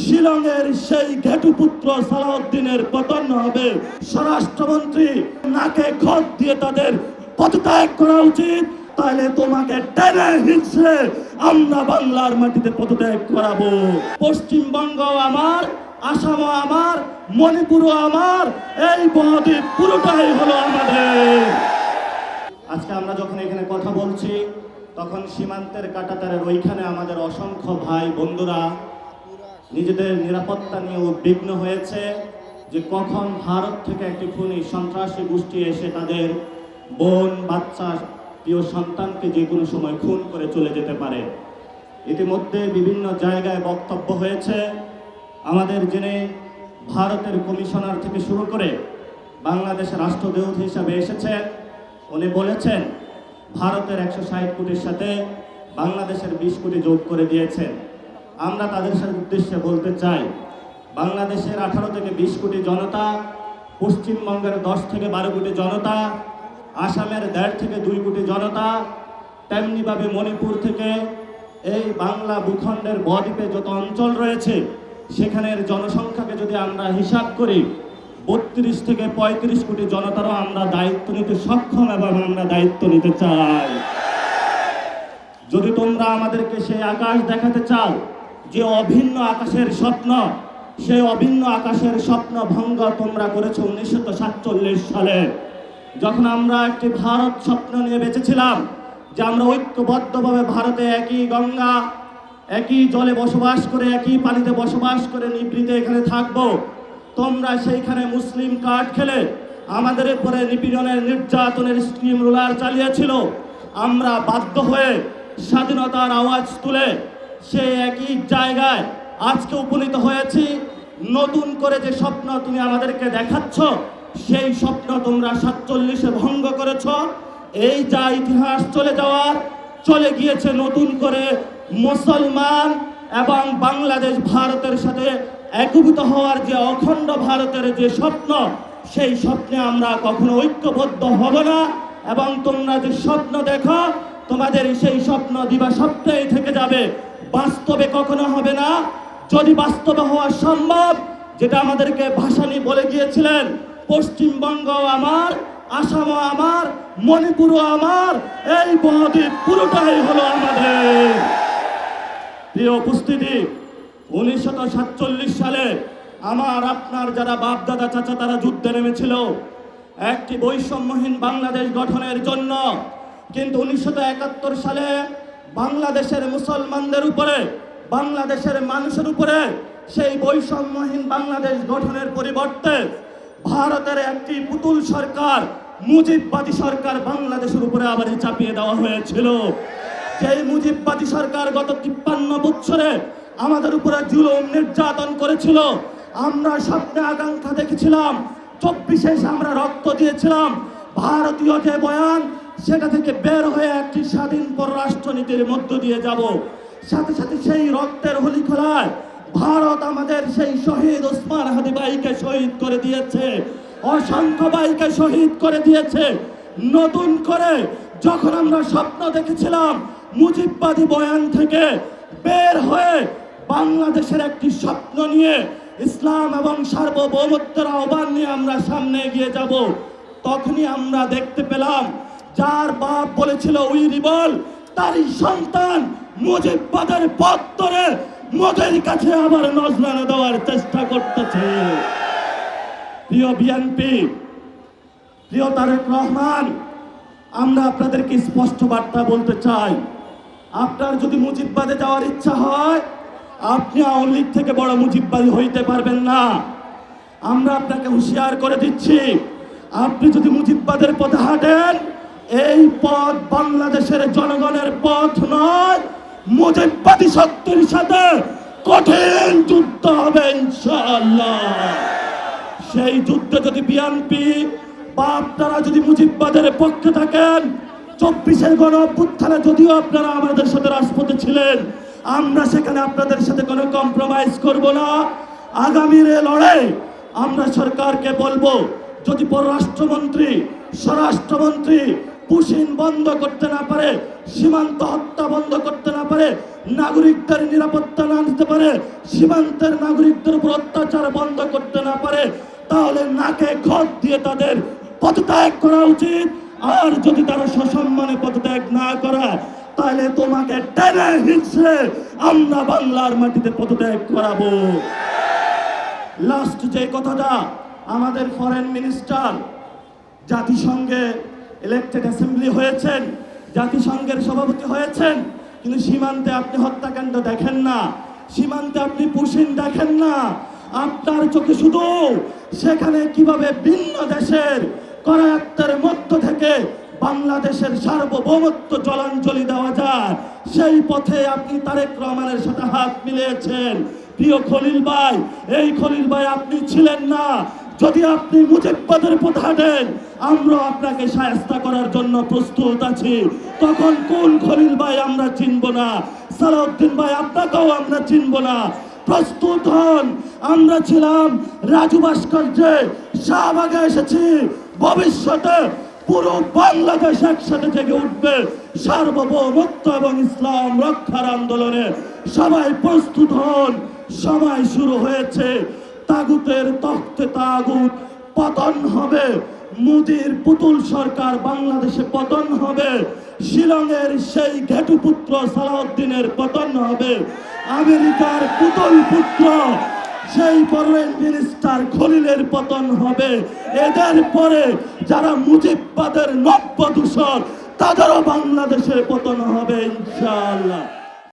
শিলংয়ের সেই ঘেটুপুত্র সালাউদ্দিনের পতন হবে। স্বরাষ্ট্রমন্ত্রী নাকে খত দিয়ে তাদের পদত্যাগ করা উচিত, তাহলে তোমাকে টেনে হিঁচড়ে আমরা বাংলার মাটিতে পদত্যাগ করাবো। পশ্চিমবঙ্গ আমার, আসামও আমার, মণিপুরও আমার, এই বদ্বীপ পুরোটাই হলো আমাদের। আজকে আমরা যখন এখানে কথা বলছি তখন সীমান্তের কাঁটাতারের ওইখানে আমাদের অসংখ্য ভাই বন্ধুরা নিজেদের নিরাপত্তা নিয়ে উদ্বিগ্ন হয়েছে যে কখন ভারত থেকে একটি খুনি সন্ত্রাসী গোষ্ঠী এসে তাদের বোন, বাচ্চা, প্রিয় সন্তানকে যে কোনো সময় খুন করে চলে যেতে পারে। ইতিমধ্যে বিভিন্ন জায়গায় বক্তব্য হয়েছে। আমাদের যিনি ভারতের কমিশনার থেকে শুরু করে বাংলাদেশের রাষ্ট্রদূত হিসাবে এসেছেন, উনি বলেছেন ভারতের 160 কোটির সাথে বাংলাদেশের 20 কোটি যোগ করে দিয়েছেন। আমরা তাদের সাথে উদ্দেশ্যে বলতে চাই, বাংলাদেশের 18 থেকে 20 কোটি জনতা, পশ্চিমবঙ্গের 10 থেকে 12 কোটি জনতা, আসামের 1.5 থেকে 2 কোটি জনতা, তেমনিভাবে মণিপুর থেকে এই বাংলা ভূখণ্ডের বদ্বীপে যত অঞ্চল রয়েছে সেখানের জনসংখ্যাকে যদি আমরা হিসাব করি 32 থেকে 35 কোটি জনতারও আমরা দায়িত্ব নিতে সক্ষম এবং আমরা দায়িত্ব নিতে চাই। যদি তোমরা আমাদেরকে সেই আকাশ দেখাতে চাও যে অভিন্ন আকাশের স্বপ্ন, সেই অভিন্ন আকাশের স্বপ্ন ভঙ্গ তোমরা করেছো 1947 সালে, যখন আমরা একটি ভারত স্বপ্ন নিয়ে বেঁচেছিলাম যে আমরা ঐক্যবদ্ধভাবে ভারতে একই গঙ্গা, একই জলে বসবাস করে, একই পানিতে বসবাস করে নিভৃতে এখানে থাকবো। তোমরা সেইখানে মুসলিম কার্ড খেলে আমাদের উপরে নিপীড়নের, নির্যাতনের স্টিম রোলার চালিয়েছিল। আমরা বাধ্য হয়ে স্বাধীনতার আওয়াজ তুলে সেই একই জায়গায় আজকে উপনীত হয়েছি। নতুন করে যে স্বপ্ন তুমি আমাদেরকে দেখাচ্ছ সেই স্বপ্ন তোমরা 47-এ ভঙ্গ করেছ। এই যা ইতিহাস চলে গিয়েছে, নতুন করে মুসলমান এবং বাংলাদেশ ভারতের সাথে একীভূত হওয়ার যে অখণ্ড ভারতের যে স্বপ্ন, সেই স্বপ্নে আমরা কখনো ঐক্যবদ্ধ হব না। এবং তোমরা যে স্বপ্ন দেখো তোমাদের সেই স্বপ্ন দিবা স্বপ্নেই থেকে যাবে, বাস্তবে কখনো হবে না। যদি বাস্তবে হওয়া সম্ভব, যেটা আমাদেরকে ভাসানী বলে গিয়েছিলেন, পশ্চিমবঙ্গ আমার, আসামও আমার, মণিপুরও আমার, এই বদ্বীপ পুরোটাই হলো আমাদের। প্রিয় উপস্থিতি, 1947 সালে আমার আপনার যারা বাপ দাদা চাচা তারা যুদ্ধে নেমেছিল একটি বৈষম্যহীন বাংলাদেশ গঠনের জন্য। কিন্তু 1971 সালে বাংলাদেশের মুসলমানদের উপরে, বাংলাদেশের মানুষের উপরে সেই বৈষম্যহীন বাংলাদেশ গঠনের পরিবর্তে ভারতের একটি পুতুল সরকার, মুজিববাদী সরকার বাংলাদেশের উপরে আবার চাপিয়ে দেওয়া হয়েছিল। যেই মুজিববাদী সরকার গত 53 বছরে আমাদের উপরে জুলুম নির্যাতন করেছিল। আমরা স্বপ্নে আকাঙ্ক্ষা দেখেছিলাম, 24-এ আমরা রক্ত দিয়েছিলাম। ভারতীয় যে বয়ান, সেটা থেকে বের হয়ে একটি স্বাধীন পররাষ্ট্রনীতির মধ্য দিয়ে যাব। সাথে সাথে সেই রক্তের হোলি খেলায় ভারত আমাদের সেই শহীদ ওসমান হাদি ভাইকে শহীদ করে দিয়েছে, অসংখ্য ভাইকে শহীদ করে দিয়েছে। নতুন করে যখন আমরা স্বপ্ন দেখেছিলাম মুজিববাদী বয়ান থেকে বের হয়ে বাংলাদেশের একটি স্বপ্ন নিয়ে ইসলাম এবং সার্বভৌমত্বের আহ্বান নিয়ে আমরা সামনে এগিয়ে যাব, তখনই আমরা দেখতে পেলাম যার বাপ বলেছিল উই রিবল, তারই সন্তান মুজিববাদের পথ ধরে মোদের কাছে আবার নজরানা দেওয়ার চেষ্টা করতেছে। প্রিয় বিএনপি, প্রিয় তারেক রহমান, আমরা আপনাদেরকে স্পষ্ট বার্তা বলতে চাই, আপনার যদি মুজিববাদে যাওয়ার ইচ্ছা হয় আপনি আওয়ামী লীগ থেকে বড় মুজিববাদী হইতে পারবেন না। আমরা আপনাকে হুঁশিয়ার করে দিচ্ছি, আপনি যদি মুজিববাদের পথে হাঁটেন, এই পথ বাংলাদেশের জনগণের পথ নয়। মুজিববাদী শক্তির সাথে কঠিন যুদ্ধ হবে ইনশাআল্লাহ। সেই যুদ্ধে যদি বিএনপি বা আপনারা যদি মুজিববাদের পক্ষে থাকেন, 24-এর গণঅভ্যুত্থানে যদিও আপনারা আমাদের সাথে রাজপথে ছিলেন, আমরা সেখানে আপনাদের সাথে কোনো কম্প্রোমাইজ করব না। আগামীর লড়াই আমরা সরকারকে বলবো, যদি পররাষ্ট্রমন্ত্রী, স্বরাষ্ট্রমন্ত্রী পুশিন বন্ধ করতে না পারে, সীমান্ত হত্যা বন্ধ করতে না পারে, নাগরিকদের নিরাপত্তা না দিতে পারে, সীমান্তের নাগরিকদের উপর অত্যাচার বন্ধ করতে না পারে, তাহলে নাকে খত দিয়ে তাদের পদত্যাগ করা উচিত। আর যদি তারা সসম্মানে পদত্যাগ না করা, তাহলে তোমাকে টেনে হিঁচড়ে আমরা বাংলার মাটিতে পদত্যাগ করাবো। লাস্ট যে কথাটা, আমাদের ফরেন মিনিস্টার জাতিসংঘে ইলেক্টেড অ্যাসেম্বলি হয়েছেন, জাতিসংঘের সভাপতি হয়েছেন, কিন্তু সীমান্তে আপনি হত্যাকাণ্ড দেখেন না, সীমান্তে আপনি পুশিন দেখেন না। আপনার চোখে শুধু সেখানে কিভাবে ভিন্ন দেশের করায়ত্তের মধ্য থেকে বাংলাদেশের সার্বভৌমত্ব জলাঞ্জলি দেওয়া যায়, সেই পথে আপনি তারেক রহমানের সাথে হাত মিলিয়েছেন। প্রিয় খলিল ভাই, এই খলিল ভাই আপনি ছিলেন না। যদি আপনি মুজিববাদের পথে হাঁটেন, আমরা আপনাকে শায়েস্তা করার জন্য প্রস্তুত আছি। তখন কোন খলিল ভাই আমরা চিনব না, সালাউদ্দিন ভাই আপনাকেও আমরা চিনব না। প্রস্তুত হন। আমরা ছিলাম রাজু ভাস্কর্যে, শাহবাগে এসেছি। ভবিষ্যতে পুরো বাংলাদেশ একসাথে জেগে উঠবে সার্বভৌমত্ব এবং ইসলাম রক্ষার আন্দোলনে। সবাই প্রস্তুত হন। সময় শুরু হয়েছে। তাগুতের তখ্তে তাগুত পতন হবে। মোদির পুতুল সরকার বাংলাদেশে পতন হবে। শিলংয়ের সেই ঘেটুপুত্র সালাউদ্দিনের পতন হবে। আমেরিকার পুতুল পুত্র সেই ফরেন মিনিস্টার খলিলের পতন হবে। এদের পরে যারা মুজিববাদের নব্য দূষর, তাদেরও বাংলাদেশের পতন হবে ইনশাআল্লাহ।